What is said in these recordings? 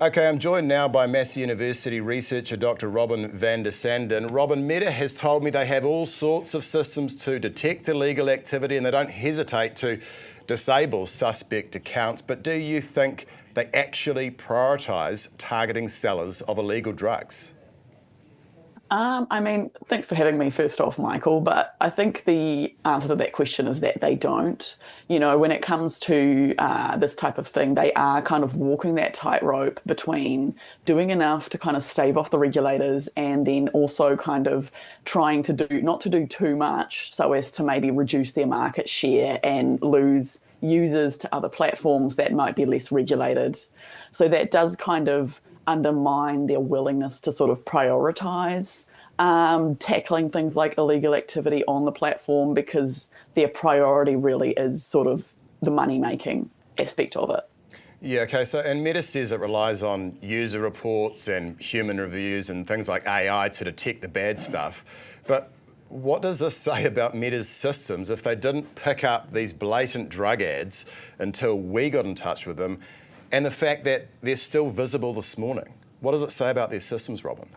Okay, I'm joined now by Massey University researcher Dr. Robin van der Sanden. Robin, Meta has told me they have all sorts of systems to detect illegal activity and they don't hesitate to disable suspect accounts. But do you think they actually prioritise targeting sellers of illegal drugs? Thanks for having me first off, Michael, but I think the answer to that question is that they don't. When it comes to this type of thing, they are kind of walking that tightrope between doing enough to kind of stave off the regulators and then also kind of trying to not to do too much so as to maybe reduce their market share and lose users to other platforms that might be less regulated. So that does kind of undermine their willingness to sort of prioritise tackling things like illegal activity on the platform, because their priority really is sort of the money-making aspect of it. Yeah, okay, and Meta says it relies on user reports and human reviews and things like AI to detect the bad stuff. But what does this say about Meta's systems if they didn't pick up these blatant drug ads until we got in touch with them, and the fact that they're still visible this morning? What does it say about their systems, Robin?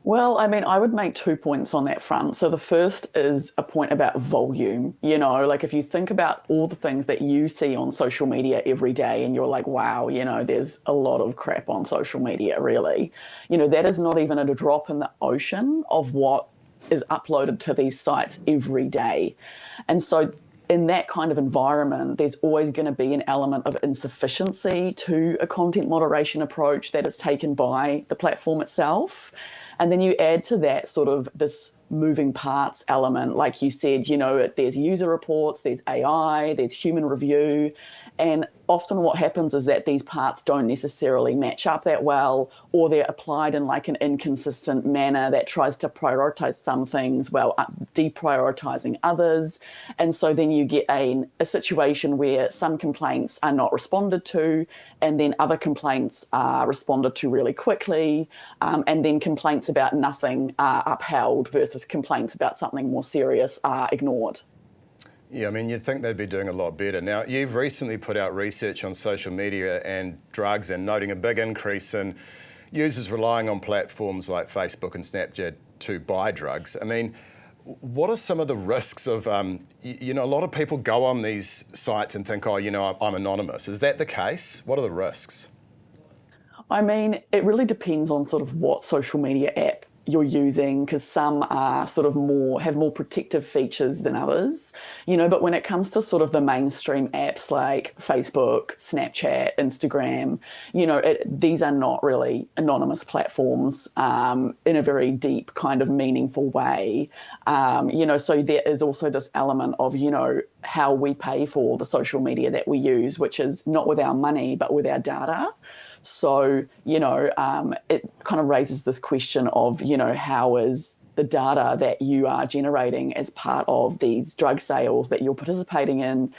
Well, I would make 2 points on that front. So the first is a point about volume. Like if you think about all the things that you see on social media every day and you're like, wow, there's a lot of crap on social media, really. That is not even a drop in the ocean of what is uploaded to these sites every day. And so in that kind of environment, there's always going to be an element of insufficiency to a content moderation approach that is taken by the platform itself. And then you add to that sort of this moving parts element. Like you said, there's user reports, there's AI, there's human review. And often what happens is that these parts don't necessarily match up that well, or they're applied in like an inconsistent manner that tries to prioritize some things while deprioritizing others. And so then you get a situation where some complaints are not responded to, and then other complaints are responded to really quickly, and then complaints about nothing are upheld versus complaints about something more serious are ignored. Yeah, you'd think they'd be doing a lot better. Now, you've recently put out research on social media and drugs and noting a big increase in users relying on platforms like Facebook and Snapchat to buy drugs. What are some of the risks of, a lot of people go on these sites and think, I'm anonymous. Is that the case? What are the risks? It really depends on sort of what social media app you're using, because some are sort of have more protective features than others, but when it comes to sort of the mainstream apps like Facebook, Snapchat, Instagram, these are not really anonymous platforms in a very deep kind of meaningful way. So there is also this element of, how we pay for the social media that we use, which is not with our money, but with our data. So, it kind of raises this question of, how is the data that you are generating as part of these drug sales that you're participating in,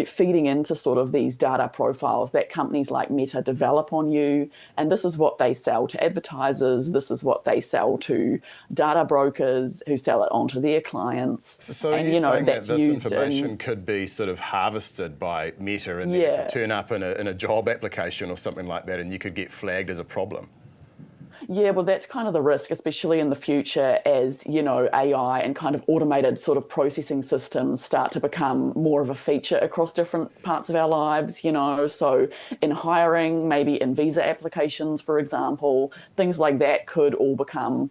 feeding into sort of these data profiles that companies like Meta develop on you. And this is what they sell to advertisers. This is what they sell to data brokers who sell it onto their clients. So and, you're saying that this information could be sort of harvested by Meta and then it could turn up in a job application or something like that, and you could get flagged as a problem? Yeah, well, that's kind of the risk, especially in the future as, AI and kind of automated sort of processing systems start to become more of a feature across different parts of our lives, So in hiring, maybe in visa applications, for example, things like that could all become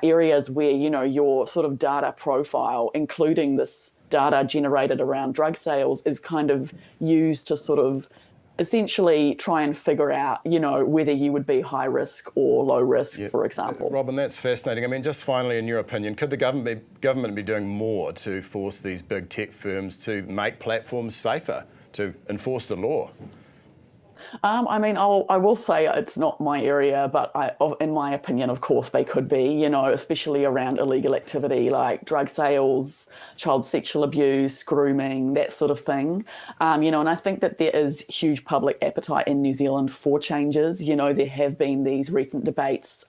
areas where, your sort of data profile, including this data generated around drug sales, is kind of used to sort of essentially try and figure out, whether you would be high risk or low risk, for example. Robin, that's fascinating. Just finally, in your opinion, could the government be doing more to force these big tech firms to make platforms safer, to enforce the law? I will say it's not my area, but in my opinion, of course, they could be, especially around illegal activity like drug sales, child sexual abuse, grooming, that sort of thing. And I think that there is huge public appetite in New Zealand for changes. There have been these recent debates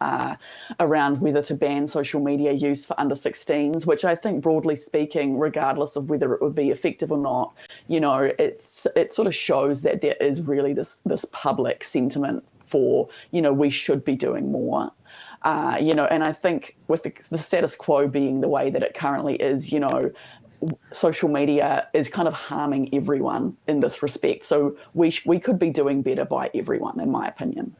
around whether to ban social media use for under 16s, which I think, broadly speaking, regardless of whether it would be effective or not, it sort of shows that there is really this public sentiment for, we should be doing more. And I think with the status quo being the way that it currently is, social media is kind of harming everyone in this respect. So we could be doing better by everyone, in my opinion.